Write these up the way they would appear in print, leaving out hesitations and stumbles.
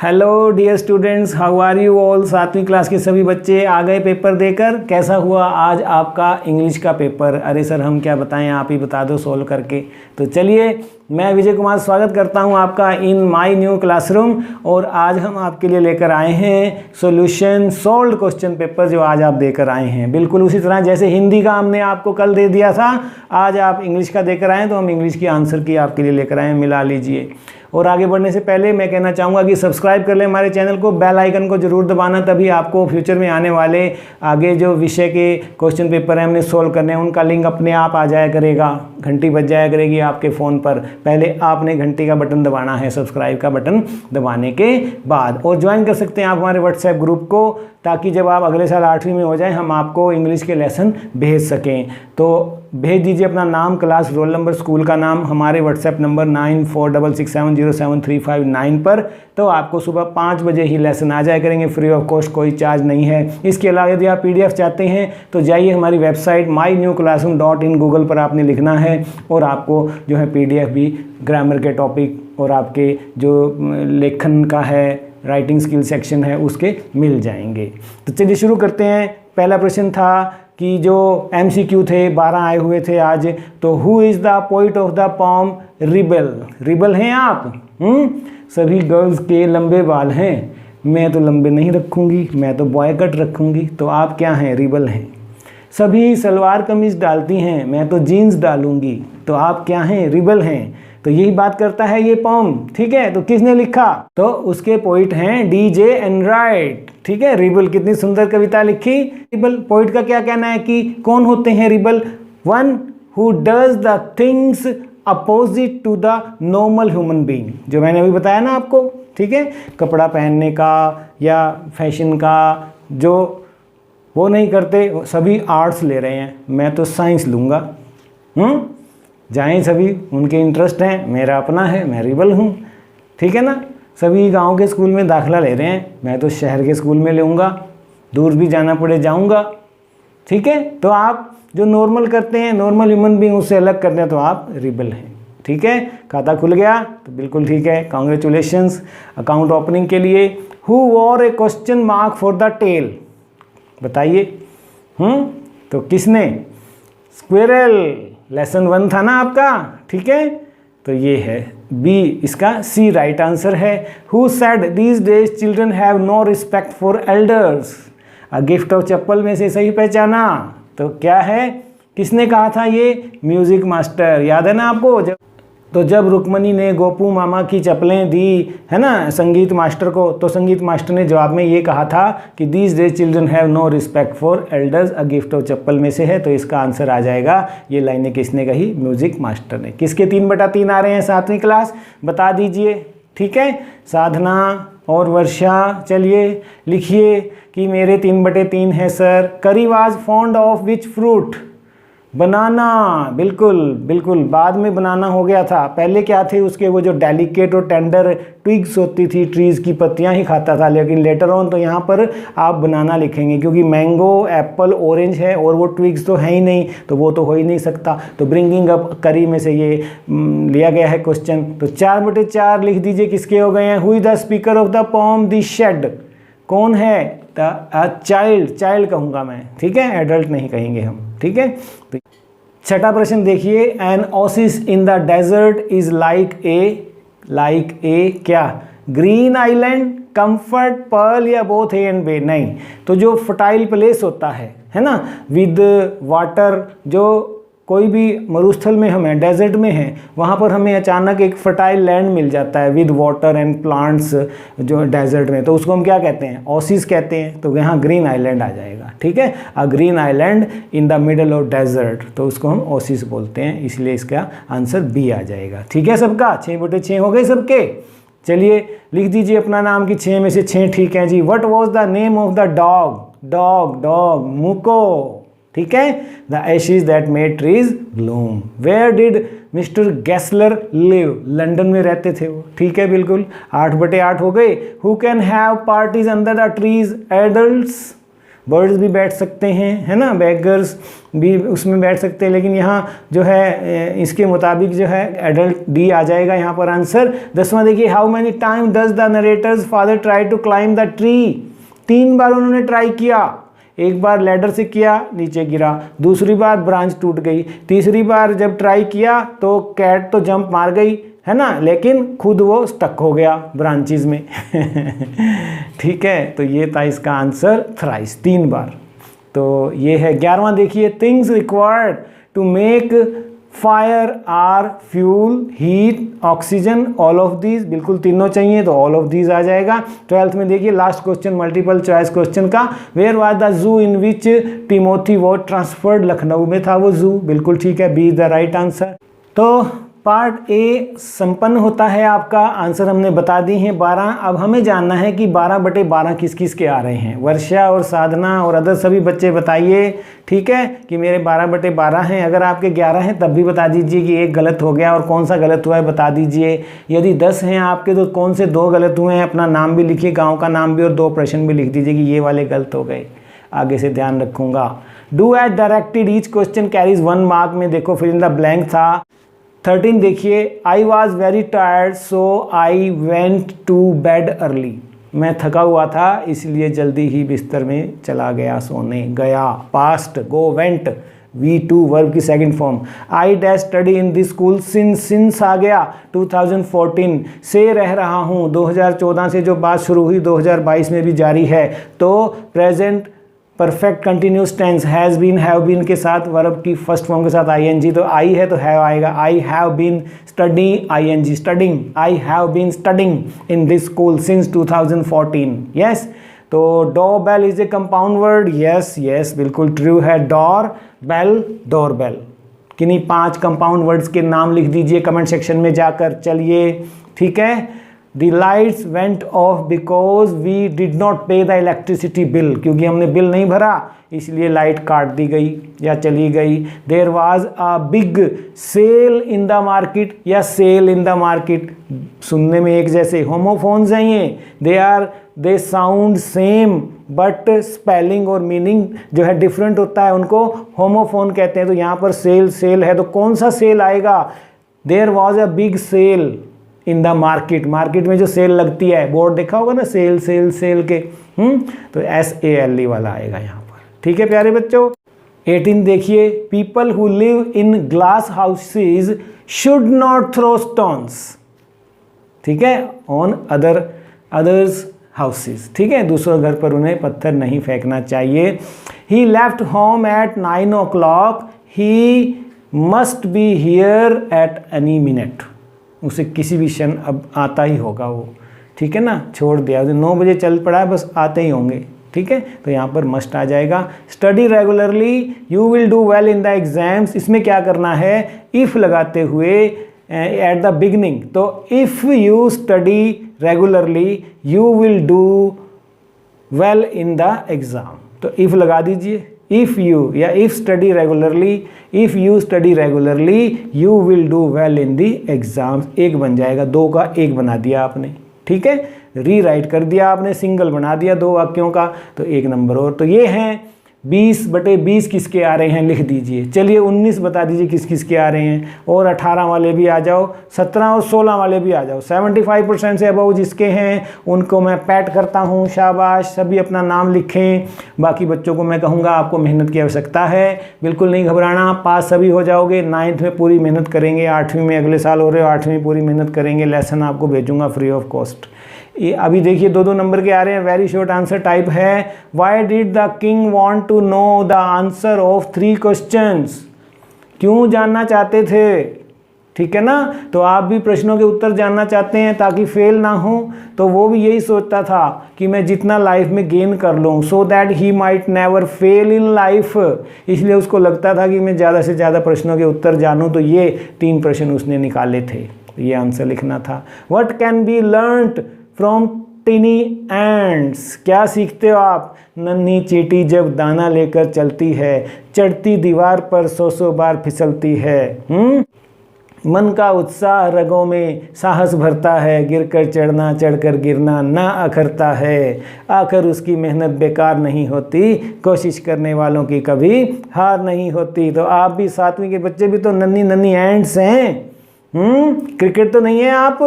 Hello dear students, how are you all. 7वीं class के सभी बच्चे आ गए पेपर देकर। कैसा हुआ आज आपका इंग्लिश का पेपर? अरे सर हम क्या बताएं, आप ही बता दो सोल्व करके। तो चलिए, मैं विजय कुमार स्वागत करता हूं आपका इन माय न्यू क्लासरूम। और आज हम आपके लिए लेकर आए हैं सॉल्यूशन सोल्व्ड क्वेश्चन पेपर, जो आज आप देकर आए हैं। बिल्कुल उसी तरह जैसे हिंदी का हमने आपको कल दे दिया था, आज आप इंग्लिश का देकर आएँ, तो हम इंग्लिश की आंसर की आपके लिए लेकर आए। मिला लीजिए। और आगे बढ़ने से पहले मैं कहना चाहूँगा कि सब्सक्राइब कर लें हमारे चैनल को, बेल आइकन को जरूर दबाना, तभी आपको फ्यूचर में आने वाले आगे जो विषय के क्वेश्चन पेपर हैं हमने सोल्व करने हैं, उनका लिंक अपने आप आ जाया करेगा, घंटी बज जाया करेगी आपके फ़ोन पर। पहले आपने घंटी का बटन दबाना है, सब्सक्राइब का बटन दबाने के बाद। और ज्वाइन कर सकते हैं आप हमारे व्हाट्सएप ग्रुप को, ताकि जब आप अगले साल 8वीं में हो जाएं हम आपको इंग्लिश के लेसन भेज सकें। तो भेज दीजिए अपना नाम, क्लास, रोल नंबर, स्कूल का नाम हमारे व्हाट्सएप नंबर 9466707359 पर। तो आपको सुबह 5 बजे ही लेसन आ जाया करेंगे, फ्री ऑफ कॉस्ट, कोई चार्ज नहीं है। इसके अलावा यदि आप PDF चाहते हैं तो जाइए हमारी वेबसाइट mynewclassroom.in, गूगल पर आपने लिखना है और आपको जो है PDF भी ग्रामर के टॉपिक और आपके जो लेखन का है, राइटिंग स्किल सेक्शन है, उसके मिल जाएंगे। तो चलिए शुरू करते हैं। पहला प्रश्न था कि जो MCQ थे 12 आए हुए थे आज। तो who is the poet of the pome rebel? Rebel हैं आप? सभी गर्ल्स के लंबे बाल हैं, मैं तो लंबे नहीं रखूँगी, मैं तो बॉय कट रखूँगी। तो आप क्या हैं? रिबल हैं। सभी सलवार कमीज डालती हैं, मैं तो जीन्स डालूँगी। तो आप क्या हैं? रिबल हैं। तो यही बात करता है ये पोम, ठीक है। तो किसने लिखा? तो उसके पोइट हैं DJ एनराइट, ठीक है। रिबल, कितनी सुंदर कविता लिखी। रिबल पोइट का क्या कहना है कि कौन होते हैं rebel? One who does the things opposite to the normal human being, जो मैंने अभी बताया ना आपको, ठीक है। कपड़ा पहनने का या फैशन का जो वो नहीं करते, सभी आर्ट्स ले रहे हैं, मैं तो साइंस लूँगा। जाएं सभी, उनके इंटरेस्ट हैं, मेरा अपना है, मैं रिबल हूँ, ठीक है ना। सभी गांव के स्कूल में दाखिला ले रहे हैं, मैं तो शहर के स्कूल में लूँगा, दूर भी जाना पड़े जाऊँगा, ठीक है। तो आप जो नॉर्मल करते हैं, नॉर्मल ह्यूमन बीइंग, उससे अलग करते हैं, तो आप रिबल हैं, ठीक है। खाता खुल गया तो बिल्कुल ठीक है, कॉन्ग्रेचुलेशंस अकाउंट ओपनिंग के लिए। Who wore a question mark for the tail? बताइए। तो किसने? स्क्विरल। लेसन 1 था ना आपका, ठीक है। तो ये है बी, इसका सी राइट आंसर है। Who said these days children have no respect for elders? A gift of chappal में से सही पहचाना। तो क्या है, किसने कहा था ये? Music master. याद है ना आपको? जब रुक्मणी ने गोपू मामा की चप्पलें दी, है ना, संगीत मास्टर को, तो संगीत मास्टर ने जवाब में ये कहा था कि these days children have no respect for elders, a gift of chappal में से है। तो इसका आंसर आ जाएगा, ये लाइनें किसने कही? म्यूजिक मास्टर ने। किसके 3/3 आ रहे हैं 7वीं क्लास? बता दीजिए, ठीक है। साधना और वर्षा, चलिए लिखिए कि मेरे 3/3 है sir. Curry was fond of which fruit? Banana. बिल्कुल बिल्कुल, बाद में बनाना हो गया था, पहले क्या थे उसके? वो जो डेलिकेट और टेंडर ट्विग्स होती थी, ट्रीज़ की पत्तियां ही खाता था। लेकिन लेटर ऑन तो यहाँ पर आप बनाना लिखेंगे, क्योंकि मैंगो, एप्पल, ऑरेंज है और वो ट्विग्स तो है ही नहीं, तो वो तो हो ही नहीं सकता। तो ब्रिंगिंग अप करी में से ये लिया गया है क्वेश्चन। तो 4/4 लिख दीजिए किसके हो गए हैं। Who is the speaker of the poem the shade? कौन है? चाइल्ड। चाइल्ड कहूँगा मैं, ठीक है, एडल्ट नहीं कहेंगे हम, ठीक है। तो छठा प्रश्न देखिए। An oasis in the desert is like a क्या? ग्रीन आइलैंड, कंफर्ट, पर्ल या बोथ ए एंड बे? नहीं। तो जो फर्टाइल प्लेस होता है ना, विद वाटर, जो कोई भी मरुस्थल में हम हैं, डेजर्ट में हैं, वहाँ पर हमें अचानक एक फर्टाइल लैंड मिल जाता है विद वाटर एंड प्लांट्स, जो डेजर्ट में, तो उसको हम क्या कहते हैं? ओसिस कहते हैं। तो यहाँ ग्रीन आइलैंड आ जाएगा, ठीक है। A green island in the middle of desert, तो उसको हम ओसिस बोलते हैं, इसलिए इसका आंसर बी आ जाएगा, ठीक है। सबका 6/6 हो गए सबके। चलिए लिख दीजिए अपना नाम कि 6 में से 6 ठीक हैं जी। What was the name of the dog? Dog मुको, ठीक है। The ashes that made trees bloom. Where did mister Gessler live? London में रहते थे वो, ठीक है, बिल्कुल। 8/8 हो गए। Who can have parties under the trees? Adults. Birds भी बैठ सकते हैं, है ना, बेगर्स भी उसमें बैठ सकते हैं, लेकिन यहाँ जो है इसके मुताबिक जो है एडल्ट डी आ जाएगा यहाँ पर आंसर। 10वां देखिए, how many time does the narrator's father try to climb the tree. 3 बार उन्होंने ट्राई किया, एक बार लैडर से किया, नीचे गिरा, दूसरी बार ब्रांच टूट गई, तीसरी बार जब ट्राई किया तो कैट तो जंप मार गई, है ना, लेकिन खुद वो स्टक हो गया ब्रांचेस में। ठीक है, तो ये था इसका आंसर, थ्राइस, 3 बार। तो ये है 11वां देखिए, things required to make fire are fuel, heat, oxygen, all of these, बिल्कुल तीनों चाहिए तो ऑल ऑफ दीज आ जाएगा। 12th में देखिए last question, multiple choice question का, where was the zoo in which Timothy was transferred. Lucknow में था वो जू, बिल्कुल ठीक है, B is the right answer. तो पार्ट ए संपन्न होता है आपका, आंसर हमने बता दी हैं 12। अब हमें जानना है कि 12/12 किस किस के आ रहे हैं। वर्षा और साधना और अदर सभी बच्चे बताइए, ठीक है, कि मेरे 12/12 हैं। अगर आपके 11 हैं तब भी बता दीजिए कि एक गलत हो गया और कौन सा गलत हुआ है बता दीजिए। यदि 10 हैं आपके तो कौन से 2 गलत हुए हैं, अपना नाम भी लिखिए, गाँव का नाम भी, और 2 प्रश्न भी लिख दीजिए कि ये वाले गलत हो गए, आगे से ध्यान रखूँगा। Do as directed, each question carries 1 mark में देखो फिर इन द ब्लैंक था। 13 देखिए, I was very tired so I went to bed early. मैं थका हुआ था इसलिए जल्दी ही बिस्तर में चला गया, सोने गया। Past, go, went, V2 verb की second form. I dash study in this school since आ गया 2014 से रह रहा हूँ, 2014 से जो बात शुरू हुई 2022 में भी जारी है। तो present perfect continuous tense has been, have been के साथ वर्ब की फर्स्ट फॉर्म के साथ ing, तो आई है तो हैव आएगा। I have been studying, ing, studying, I have been studying in this school since 2014, yes. तो door bell is a compound word, yes yes, बिल्कुल ट्रू है। डोर बेल, डोर बेल, किन्हीं 5 कंपाउंड वर्ड्स के नाम लिख दीजिए comment section में जाकर, चलिए, ठीक है। The lights went off because we did not pay the electricity bill, क्योंकि हमने बिल नहीं भरा इसलिए लाइट काट दी गई या चली गई। There was a big sale in the market या sale in the market, सुनने में एक जैसे, होमोफोन्स हैं ये, they sound same but spelling और मीनिंग जो है डिफरेंट होता है, उनको होमोफोन कहते हैं। तो यहाँ पर सेल है तो कौन सा सेल आएगा? There was a big sale in the market, market में जो सेल लगती है, बोर्ड देखा होगा ना, सेल के, तो SALE वाला आएगा यहाँ पर, ठीक है प्यारे बच्चों। 18 देखिए, people who live in glass houses should not throw stones, ठीक है, ऑन अदर्स हाउसेज, ठीक है, दूसरों घर पर उन्हें पत्थर नहीं फेंकना चाहिए। He left home at 9 o'clock, he must be here at any minute, उसे किसी भी क्षण अब आता ही होगा वो, ठीक है ना, छोड़ दिया, 9 बजे चल पड़ा है, बस आते ही होंगे, ठीक है, तो यहाँ पर मस्ट आ जाएगा। Study regularly, you will do well in the exams, इसमें क्या करना है, इफ़ लगाते हुए एट द बिगनिंग, तो if you study regularly you will do well in the exam, तो इफ़ लगा दीजिए, इफ़ यू या if study regularly, if you study regularly you will do well in the exams, एक बन जाएगा, 2 का 1 बना दिया आपने, ठीक है, रीराइट कर दिया आपने, सिंगल बना दिया 2 वाक्यों का, तो 1 नंबर और। तो ये हैं 20/20 किसके आ रहे हैं, लिख दीजिए। चलिए 19 बता दीजिए किस किस के आ रहे हैं, और 18 वाले भी आ जाओ, 17 और 16 वाले भी आ जाओ। 75% से अबव जिसके हैं उनको मैं पैट करता हूँ, शाबाश, सभी अपना नाम लिखें। बाकी बच्चों को मैं कहूँगा आपको मेहनत की आवश्यकता है, बिल्कुल नहीं घबराना, पास सभी हो जाओगे। 9th में पूरी मेहनत करेंगे, 8वीं में अगले साल हो रहे हो, 8वीं में पूरी मेहनत करेंगे, लेसन आपको भेजूँगा फ्री ऑफ कॉस्ट। ये अभी देखिए 2-2 नंबर के आ रहे हैं, वेरी शॉर्ट आंसर टाइप है। Why did the king want to know the answer of 3 questions, क्यों जानना चाहते थे, ठीक है ना। तो आप भी प्रश्नों के उत्तर जानना चाहते हैं ताकि फेल ना हो, तो वो भी यही सोचता था कि मैं जितना लाइफ में गेन कर लूँ, so that he might never fail in life, इसलिए उसको लगता था कि मैं ज़्यादा से ज़्यादा प्रश्नों के उत्तर जानूँ, तो ये 3 प्रश्न उसने निकाले थे, ये आंसर लिखना था। What can be learned from टिनी ends, क्या सीखते हो आप, नन्ही चींटी जब दाना लेकर चलती है, चढ़ती दीवार पर 100 बार फिसलती है। मन का उत्साह रगों में साहस भरता है, गिरकर चढ़ना चढ़कर गिरना ना अखरता है, आखिर उसकी मेहनत बेकार नहीं होती, कोशिश करने वालों की कभी हार नहीं होती। तो आप भी 7वीं के बच्चे भी तो नन्ही नन्ही एंट्स हैं। क्रिकेट तो नहीं है, आप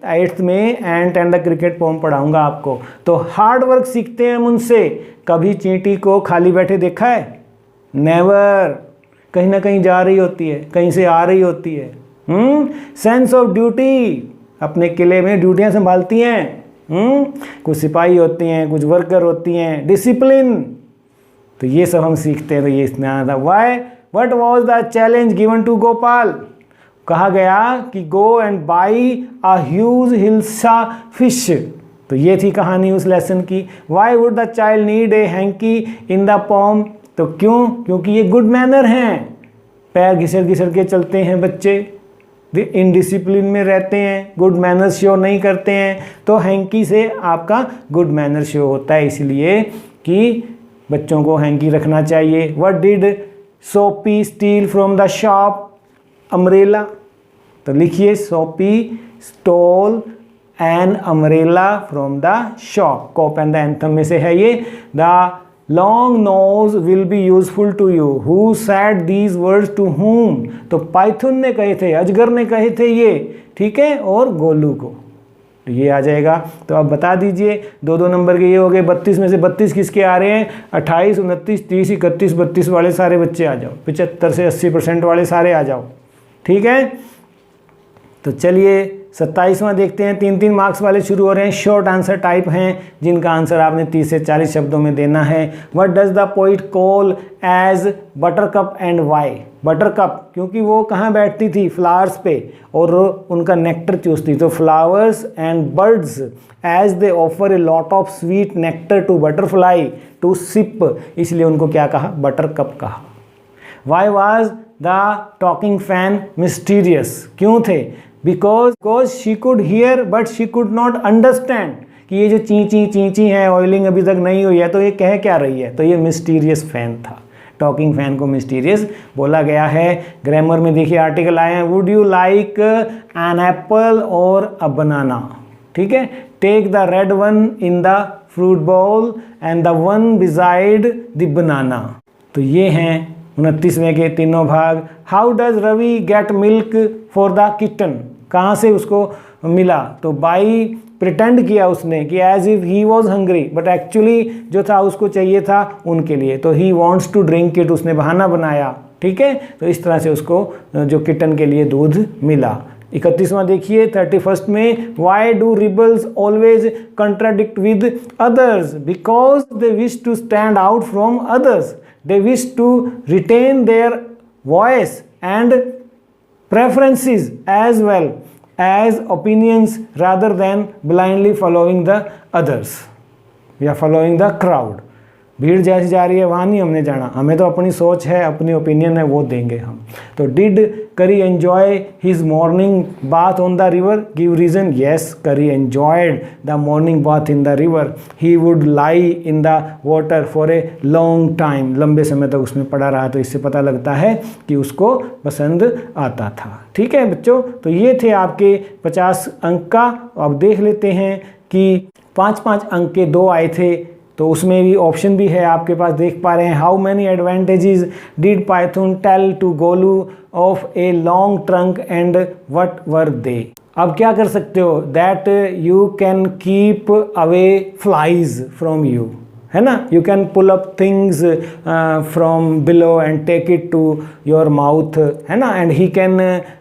8th में ant and the cricket poem पढ़ाऊंगा आपको। तो हार्ड वर्क सीखते हैं मुझसे। कभी चींटी को खाली बैठे देखा है? नेवर। कहीं ना कहीं जा रही होती है, कहीं से आ रही होती है। सेंस ऑफ ड्यूटी, अपने किले में ड्यूटियां संभालती हैं। कुछ सिपाही होती हैं, कुछ वर्कर होती हैं। डिसिप्लिन, तो ये सब हम सीखते हैं। तो ये इसमें आना था। Why what was the challenge given to Gopal? कहा गया कि go and buy a huge hilsa fish. तो ये थी कहानी उस लेसन की। Why would the child need a hanky in the palm? तो क्यों? क्योंकि ये गुड मैनर हैं। पैर घिसर घिसर के चलते हैं बच्चे, इनडिसिप्लिन में रहते हैं, गुड मैनर्स शो नहीं करते हैं। तो हैंकी से आपका गुड मैनर शो होता है, इसलिए कि बच्चों को हैंकी रखना चाहिए। What did Soapy steal from the shop? Umbrella. तो लिखिए, Soapy stole an umbrella from the shop. Cop and the anthem में से है ये। The long nose will be useful to you. Who said these words to whom? तो python ने कहे थे, अजगर ने कहे थे ये, ठीक है, और गोलू को। तो ये आ जाएगा। तो अब बता दीजिए, 2-2 नंबर के ये हो गए। 32 में से 32 किसके आ रहे हैं? 28, 29, 30, 31, 32 वाले सारे बच्चे आ जाओ। 75 से 80% वाले सारे आ जाओ, ठीक है। तो चलिए 27वां देखते हैं। 3-3 मार्क्स वाले शुरू हो रहे हैं। शॉर्ट आंसर टाइप हैं, जिनका आंसर आपने 30 से 40 शब्दों में देना है। What does the poet call as buttercup and why? Buttercup क्योंकि वो कहाँ बैठती थी? फ्लावर्स पे, और उनका नेक्टर चूसती। तो flowers and birds as they offer a lot of sweet nectar to butterfly to sip, इसलिए उनको क्या कहा? बटरकप कहा। Why was the talking fan mysterious? क्यों थे? Because she could hear but she could not understand, कि ये जो ची ची है, ऑयलिंग अभी तक नहीं हुई है, तो ये कह क्या रही है? तो ये मिस्टीरियस फैन था। टॉकिंग फैन को मिस्टीरियस बोला गया है। ग्रामर में देखिए आर्टिकल आए हैं। Would you like an apple और अ बनाना? ठीक है। Take the red one in the fruit bowl and the one beside the banana. तो ये हैं 29वें के तीनों भाग। How does Ravi get milk for the kitten? कहाँ से उसको मिला? तो बाई प्रिटेंड किया उसने कि as if he was hungry, but actually जो था उसको चाहिए था उनके लिए। तो he wants to drink it, उसने बहाना बनाया, ठीक है। तो इस तरह से उसको जो किटन के लिए दूध मिला। 31वां देखिए 31st में, why do rebels always contradict with others? Because they wish to stand out from others, they wish to retain their voice and preferences as well as opinions rather than blindly following the others या following the crowd। भीड़ जैसी जा रही है वहाँ नहीं हमने जाना, हमें तो अपनी सोच है, अपनी ओपिनियन है, वो देंगे हम। तो did Kari enjoy his morning bath on the river? Give reason. Yes, Kari enjoyed the morning bath in the river. He would lie in the water for a long time, लंबे समय तक उसमें पड़ा रहा। तो इससे पता लगता है कि उसको पसंद आता था। ठीक है बच्चों, तो ये थे आपके 50 अंक का। अब देख लेते हैं कि 5-5 अंक के 2 आए थे, तो उसमें भी ऑप्शन भी है आपके पास, देख पा रहे हैं। How many advantages did python tell to Golu of a long trunk and what were they? अब क्या कर सकते हो? That you can keep away flies from you, है ना। You can pull up things from below and take it to your mouth, है ना। And he can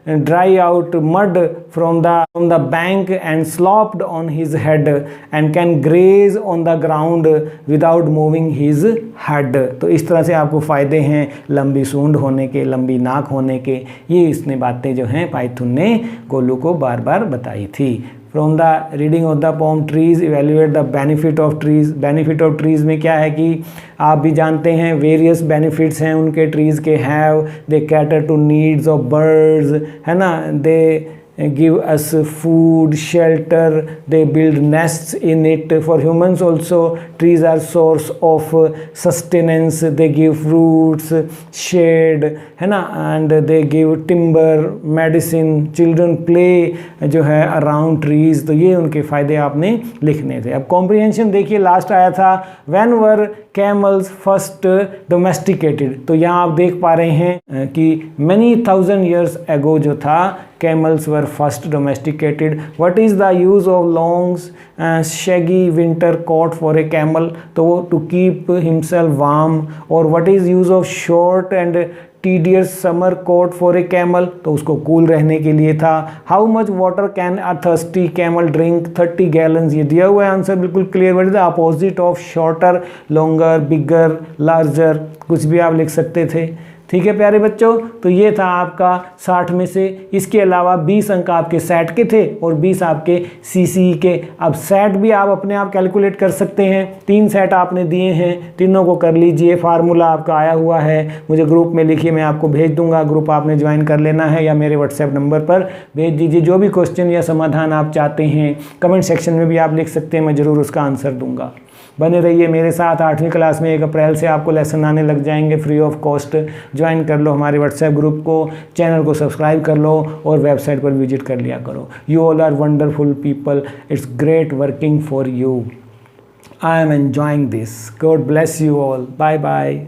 dry out mud from the bank and slopped on his head and can graze on the ground without moving his head. तो इस तरह से आपको फ़ायदे हैं लंबी सूंड होने के, लंबी नाक होने के। ये इसने बातें जो हैं पाइथन ने गोलू को बार बार बताई थी। From the reading of the pome trees evaluate the benefit of trees. Benefit of trees में क्या है कि आप भी जानते हैं वेरियस बेनिफिट्स हैं उनके ट्रीज़ के। Have they cater to needs of birds, है ना। दे give us food, shelter, they build nests in it. For humans also, trees are source of sustenance, they give fruits, shade, है ना, and they give timber, medicine, children play जो है around trees. तो ये उनके फ़ायदे आपने लिखने थे. अब कॉम्प्रिहेंशन देखिए, लास्ट आया था when were camels first domesticated. तो यहाँ आप देख पा रहे हैं कि many thousand years ago जो था, camels were first domesticated. What is the use of long shaggy winter coat for a camel? तो वो to keep himself warm. और what is use of short and tedious summer coat for a camel? तो उसको cool रहने के लिए था. How much water can a thirsty camel drink? 30 gallons. ये दिया हुआ है आंसर बिल्कुल clear. What is the opposite of shorter, longer, bigger, larger? कुछ भी आप लिख सकते थे. ठीक है प्यारे बच्चों, तो ये था आपका 60 में से. इसके अलावा 20 अंक आपके सेट के थे और 20 आपके सीसी के. अब सेट भी आप अपने आप कैलकुलेट कर सकते हैं. 3 सेट आपने दिए हैं, तीनों को कर लीजिए. फार्मूला आपका आया हुआ है, मुझे ग्रुप में लिखिए, मैं आपको भेज दूंगा. ग्रुप आपने ज्वाइन कर लेना है या मेरे व्हाट्सएप नंबर पर भेज दीजिए. जो भी क्वेश्चन या समाधान आप चाहते हैं कमेंट सेक्शन में भी आप लिख सकते हैं, मैं ज़रूर उसका आंसर दूंगा. बने रहिए मेरे साथ. 8वीं क्लास में 1 अप्रैल से आपको लेसन आने लग जाएंगे फ्री ऑफ कॉस्ट. ज्वाइन कर लो हमारे व्हाट्सएप ग्रुप को, चैनल को सब्सक्राइब कर लो और वेबसाइट पर विजिट कर लिया करो. You all are wonderful people. It's great working for you. I am enjoying this. God bless you all. Bye bye.